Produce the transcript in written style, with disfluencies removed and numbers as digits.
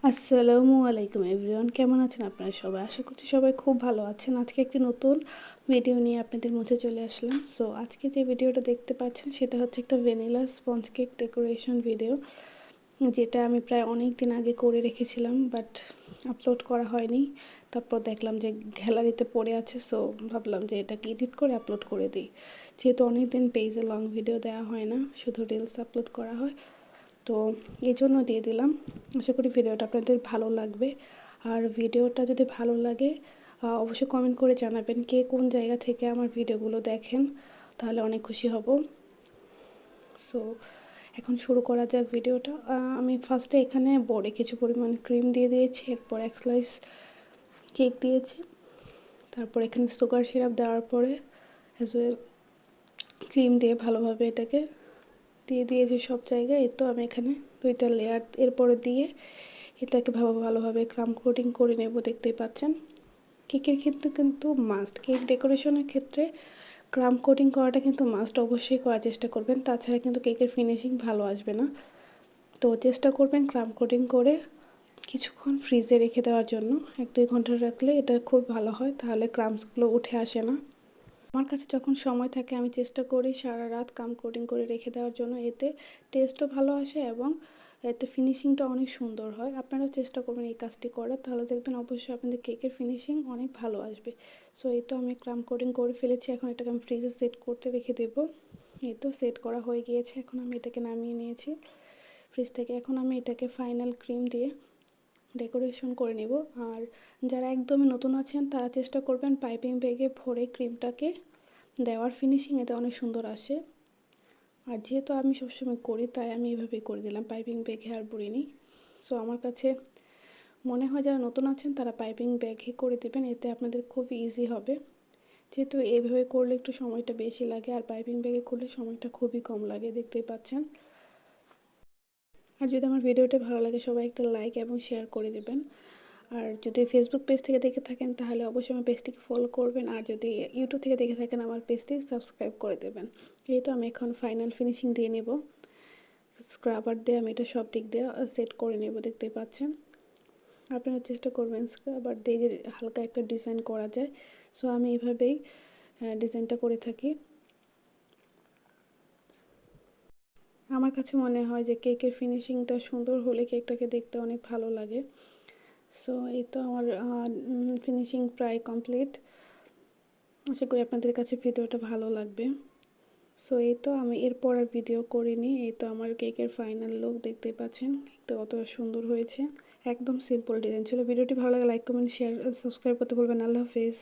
আসসালামু আলাইকুম এভরিওয়ান, কেমন আছেন আপনারা সবাই? আশা করছি সবাই খুব ভালো আছেন। আজকে একটি নতুন ভিডিও নিয়ে আপনাদের মধ্যে চলে আসলাম। সো আজকে যে ভিডিওটা দেখতে পাচ্ছেন সেটা হচ্ছে একটা vanilla sponge cake decoration video, যেটা আমি প্রায় অনেক দিন আগে করে রেখেছিলাম, বাট আপলোড করা হয়নি। তারপর দেখলাম যে গ্যালারিতে পড়ে আছে, সো ভাবলাম যে এটাকে এডিট করে আপলোড করে দিই। যেহেতু অনেক দিন পেজে লং ভিডিও দেওয়া হয় না, শুধু রিলস আপলোড করা হয়, তো এই জন্য দিয়ে দিলাম। আশা করি ভিডিওটা আপনাদের ভালো লাগবে। আর ভিডিওটা যদি ভালো লাগে অবশ্যই কমেন্ট করে জানাবেন কে কোন জায়গা থেকে আমার ভিডিওগুলো দেখেন, তাহলে অনেক খুশি হব। সো এখন শুরু করা যাক ভিডিওটা। আমি ফার্স্টে এখানে বোর্ডে কিছু পরিমাণ ক্রিম দিয়ে দিয়েছি, এরপর এক স্লাইস কেক দিয়েছি, তারপর এখানে সুগার সিরাপ দেওয়ার পরে অ্যাজ ওয়েল ক্রিম দিয়ে ভালোভাবে এটাকে দিয়ে দিয়েছি সব জায়গায়। এই তো আমি এখানে 2টা লেয়ার এরপরে দিয়ে এটাকে ভালোভাবে ক্রাম কোটিং করে নেব। দেখতেই পাচ্ছেন কেকের কিন্তু মাস্ট, কেক ডেকোরেশনের ক্ষেত্রে ক্রাম কোটিং করাটা কিন্তু মাস্ট, অবশ্যই করার চেষ্টা করবেন, তাছাড়া কিন্তু কেকের ফিনিশিং ভালো আসবে না। তো চেষ্টা করবেন ক্রাম কোটিং করে কিছুক্ষণ ফ্রিজে রেখে দেওয়ার জন্য। 1-2 ঘন্টা রাখলে এটা খুব ভালো হয়, তাহলে ক্রামসগুলো উঠে আসে না। আমার কাছে যখন সময় থাকে আমি চেষ্টা করি সারা রাত ক্রাম কোটিং করে রেখে দেওয়ার জন্য, এতে টেস্টও ভালো আসে এবং এতে ফিনিশিংটা অনেক সুন্দর হয়। আপনারাও চেষ্টা করবেন এই কাজটি করার, তাহলে দেখবেন অবশ্যই আপনাদের কেকের ফিনিশিং অনেক ভালো আসবে। সো এই তো আমি ক্রাম কোটিং করে ফেলেছি, এখন এটাকে আমি ফ্রিজে সেট করতে রেখে দেব। এই তো সেট করা হয়ে গিয়েছে, এখন আমি এটাকে নামিয়ে নিয়েছি ফ্রিজ থেকে। এখন আমি এটাকে ফাইনাল ক্রিম দিয়ে ডেকোরেশন করে নেব। আর যারা একদমই নতুন আছেন তারা চেষ্টা করবেন পাইপিং ব্যাগে ভরে ক্রিমটাকে দেওয়ার, ফিনিশিং এতে অনেক সুন্দর আসে। আর যেহেতু আমি সবসময় করি তাই আমি এভাবেই করে দিলাম, পাইপিং ব্যাগে আর ভরিনি। সো আমার কাছে মনে হয় যারা নতুন আছেন তারা পাইপিং ব্যাগে করে দেবেন, এতে আপনাদের খুব ইজি হবে। যেহেতু এইভাবে করলে একটু সময়টা বেশি লাগে, আর পাইপিং ব্যাগে করলে সময়টা খুবই কম লাগে, দেখতেই পাচ্ছেন। আর যদি আমার ভিডিওটা ভালো লাগে সবাই একটা লাইক এবং শেয়ার করে দেবেন। আর যদি ফেসবুক পেজ থেকে দেখে থাকেন তাহলে অবশ্যই আমার পেজটিকে ফলো করবেন, আর যদি ইউটিউব থেকে দেখে থাকেন আমার পেজটি সাবস্ক্রাইব করে দেবেন। এই তো আমি এখন ফাইনাল ফিনিশিং দিয়ে নেব, স্ক্রাবার দিয়ে আমি এটা সব দিক দিয়ে সেট করে নেব, দেখতেই পাচ্ছেন। আপনারা চেষ্টা করবেন স্ক্রাবার দিয়ে যে হালকা একটা ডিজাইন করা যায়। সো আমি এইভাবেই ডিজাইনটা করে থাকি। আমার কাছে মনে হয় যে কেকের ফিনিশিংটা সুন্দর হলে কেকটাকে দেখতে অনেক ভালো লাগে। সো এই তো আমার ফিনিশিং প্রায় কমপ্লিট। আশা করি আপনাদের কাছে ভিডিওটা ভালো লাগবে। সো এই তো আমি এরপর আর ভিডিও করিনি। এই তো আমার কেকের ফাইনাল লুক, দেখতেই পাচ্ছেন কেকটা কত সুন্দর হয়েছে। একদম সিম্পল ডিজাইন ছিল। ভিডিওটি ভালো লাগে লাইক কমেন্ট শেয়ার সাবস্ক্রাইব করতে ভুলবেন না। আল্লাহ হাফেজ।